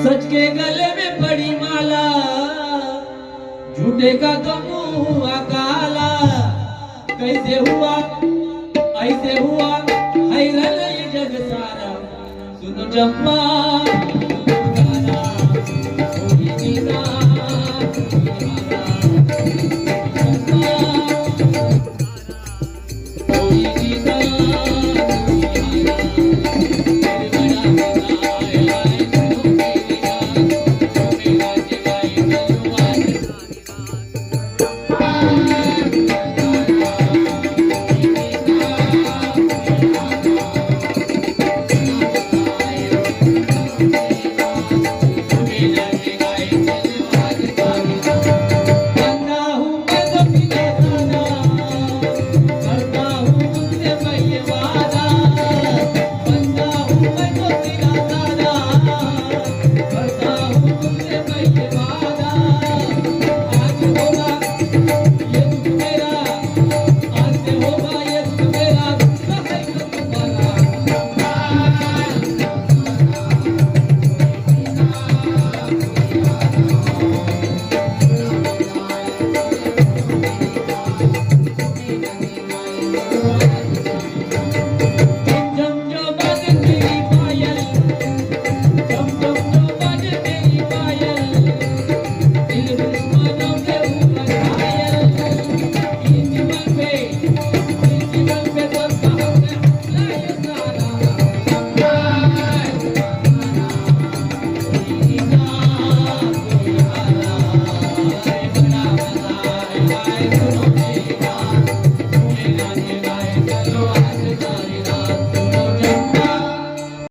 सच के गले में पड़ी माला, झूठे का गमुआ काला। कैसे हुआ ऐसे हुआ, हैरान ये जग सारा। सुनो चंपा